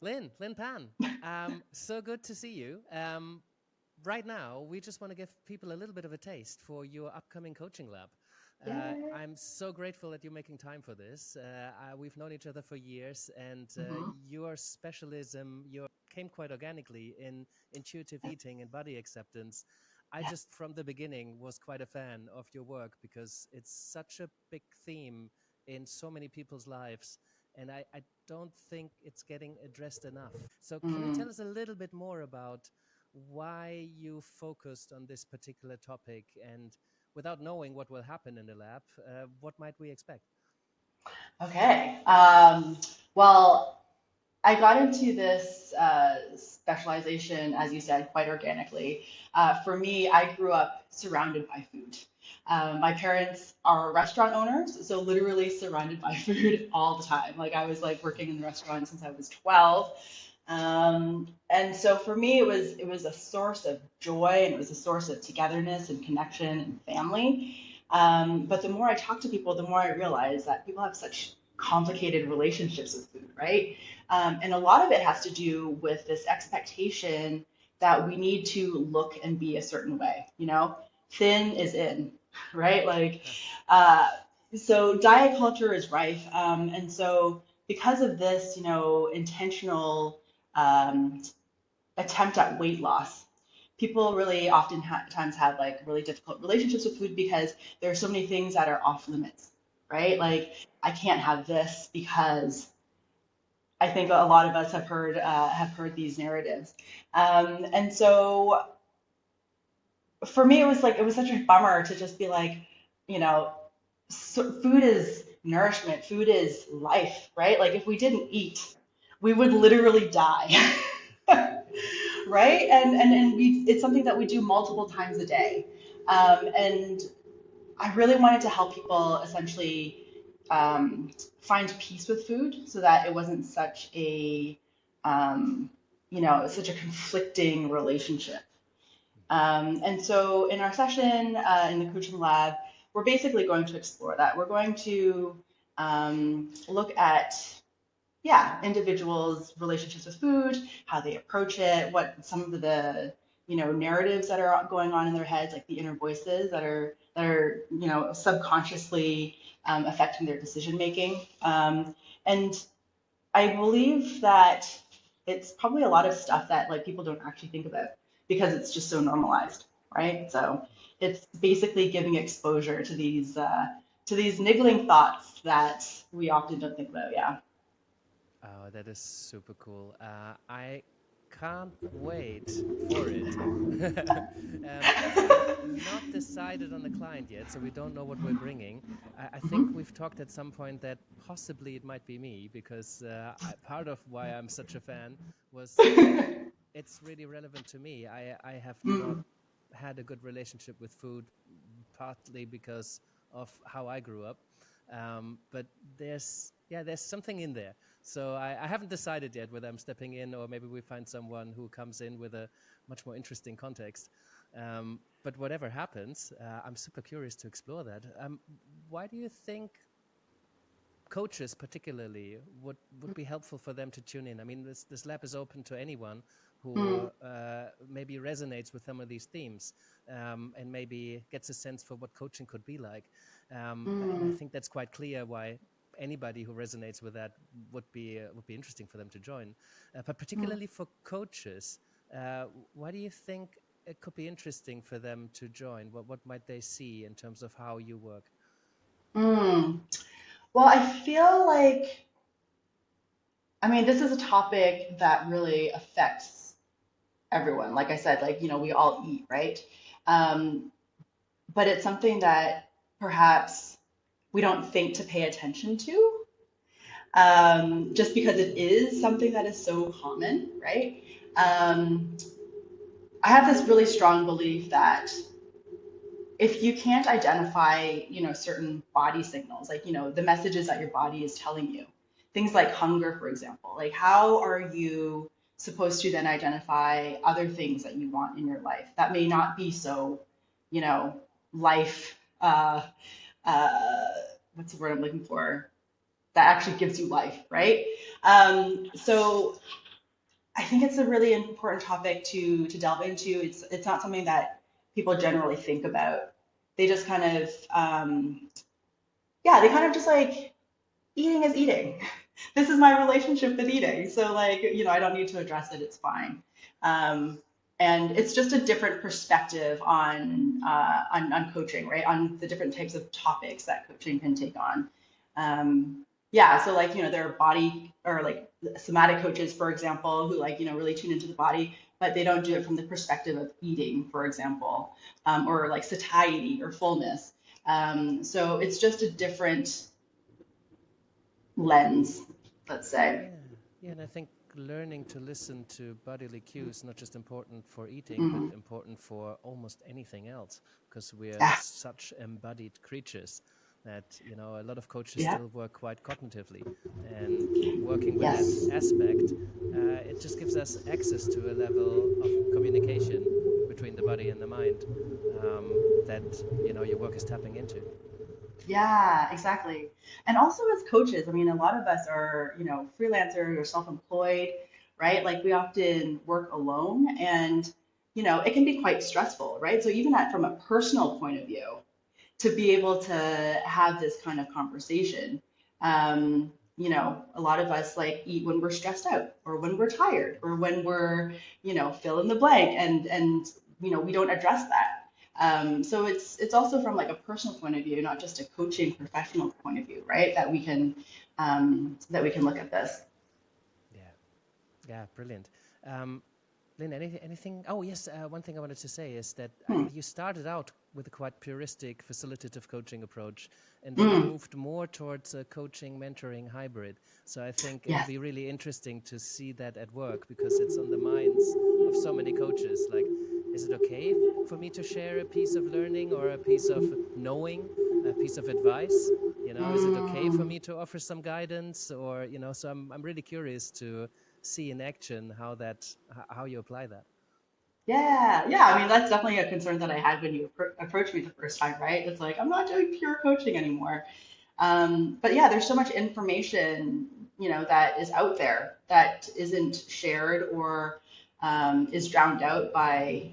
Lynn Pan, so good to see you. Right now, we just want to give people a little bit of a taste for your upcoming coaching lab. Yeah. I'm so grateful that you're making time for this. We've known each other for years, and Hmm. your specialism, your came quite organically in intuitive eating and body acceptance. I Yeah. just, from the beginning, was quite a fan of your work because it's such a big theme in so many people's lives, and I don't think it's getting addressed enough. So, can you Mm. tell us a little bit more about why you focused on this particular topic, and without knowing what will happen in the lab, what might we expect? Okay. Well, I got into this specialization, as you said, quite organically. For me, I grew up surrounded by food. My parents are restaurant owners, so literally surrounded by food all the time. Like I was like working in the restaurant since I was 12. And so for me, it was a source of joy and it was a source of togetherness and connection and family. But the more I talk to people, the more I realize that people have such complicated relationships with food, right? And a lot of it has to do with this expectation that we need to look and be a certain way, thin is in, right? Like, Huh. uh, so diet culture is rife. And so because of this, intentional um, attempt at weight loss, people really often times have like really difficult relationships with food because there are so many things that are off limits, right? Like I can't have this because I think a lot of us have heard these narratives, and so for me, it was such a bummer to just be like, you know, food is nourishment, food is life, right? Like if we didn't eat, we would literally die, right? And it's something that we do multiple times a day, and I really wanted to help people essentially find peace with food so that it wasn't um, such a conflicting relationship. And so in our session in the coaching lab, we're basically going to explore that. We're going to look at, yeah, individuals' relationships with food, how they approach it, what some of the narratives that are going on in their heads, like the inner voices that are subconsciously affecting their decision making. And I believe that it's probably a lot of stuff that like people don't actually think about because it's just so normalized, right? So it's basically giving exposure to these niggling thoughts that we often don't think about. Yeah. Oh, that is super cool. I can't wait for it. We've not decided on the client yet, so we don't know what we're bringing. I think Hmm. we've talked at some point that possibly it might be me because part of why I'm such a fan was it's really relevant to me. I have not Mm. had a good relationship with food, partly because of how I grew up. But there's something in there. So I haven't decided yet whether I'm stepping in or maybe we find someone who comes in with a much more interesting context. But whatever happens, I'm super curious to explore that. Why do you think coaches particularly would be helpful for them to tune in? I mean, this lab is open to anyone who Mm. maybe resonates with some of these themes, and maybe gets a sense for what coaching could be like. And I Mm. think that's quite clear why anybody who resonates with that would be interesting for them to join. But Mm. particularly for coaches, uh, why do you think it could be interesting for them to join? What might they see in terms of how you work? Mm. Well, I feel like, I mean, this is a topic that really affects everyone. Like I said, like, we all eat, right? Um, but it's something that perhaps we don't think to pay attention to, just because it is something that is so common, right? Um, I have this really strong belief that if you can't identify, certain body signals, like, the messages that your body is telling you, things like hunger, for example, like how are you supposed to then identify other things that you want in your life that may not be so, you know, life, uh, what's the word I'm looking for? That actually gives you life, right? So I think it's a really important topic to delve into. It's not something that people generally think about. They just kind of yeah, they kind of just like eating is eating. This is my relationship with eating. So like, I don't need to address it. It's fine. Um, and it's just a different perspective on coaching, right? On the different types of topics that coaching can take on. Yeah, so like, there are body or like somatic coaches, for example, who like, really tune into the body, but they don't do it from the perspective of eating, for example, or like satiety or fullness. So it's just a different lens, let's say. Yeah, yeah, and I think learning to listen to bodily cues not just important for eating, but Hmm. important for almost anything else, because we're Yeah, such embodied creatures that a lot of coaches yeah, still work quite cognitively, and working with that yes, aspect, it just gives us access to a level of communication between the body and the mind that your work is tapping into. yeah, exactly. And also as coaches, I mean, a lot of us are, freelancers or self-employed, right? Like we often work alone and, it can be quite stressful, right? So even from a personal point of view, to be able to have this kind of conversation. A lot of us like eat when we're stressed out or when we're tired or when we're, fill in the blank and we don't address that. So it's also from like a personal point of view, not just a coaching professional point of view, right? That we can look at this. Yeah, yeah, brilliant. Um, Lynn, anything? Oh, yes. One thing I wanted to say is that Hmm. you started out with a quite puristic facilitative coaching approach, and then you Mm. moved more towards a coaching, mentoring hybrid. So I think it'll Yes. be really interesting to see that at work because it's on the minds of so many coaches. Like, is it okay for me to share a piece of learning or a piece of knowing, a piece of advice? Is it okay for Mm. me to offer some guidance or, so I'm really curious to see in action how you apply that. Yeah, yeah. I mean, that's definitely a concern that I had when you approached me the first time, right? It's like I'm not doing pure coaching anymore. But yeah, there's so much information, that is out there that isn't shared or is drowned out by,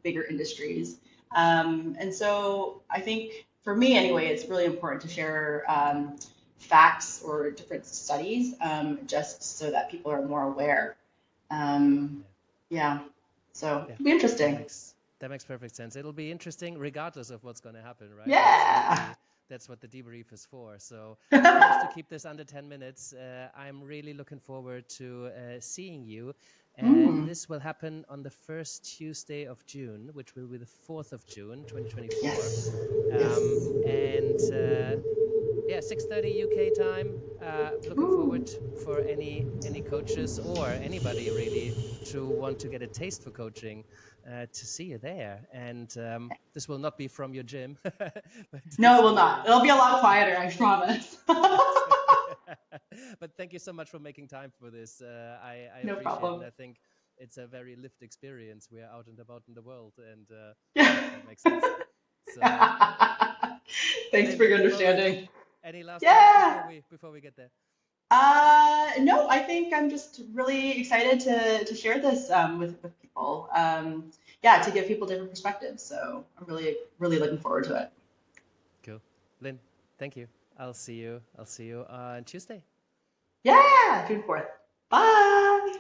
bigger industries. And so I think for me anyway, it's really important to share facts or different studies just so that people are more aware. Um, Yeah, yeah, so yeah, it'll be that interesting. makes perfect sense. It'll be interesting regardless of what's going to happen, right? Yeah. That's what the debrief is for. So I promise to keep this under 10 minutes. I'm really looking forward to seeing you. Mm, This will happen on the first Tuesday of June, which will be the 4th of June, 2024. yes. Yes. And yeah, 6:30 UK time. Looking Ooh. forward for any coaches or anybody really to want to get a taste for coaching to see you there. And this will not be from your gym, but No, this it will will not. be. It'll be a lot quieter, I promise. That's but thank you so much for making time for this. I No appreciate it, problem. and I think it's a very lived experience. We're out and about in the world, and Yeah. yeah, that makes sense. So, Thanks Lynn, for your looking forward. understanding. Any last words Yeah. before we get there? No, I think I'm just really excited to share this with people. Yeah, to give people different perspectives. So I'm really, really looking forward to it. Cool. Lynn, thank you. I'll see you on Tuesday. Yeah, June 4th. Bye.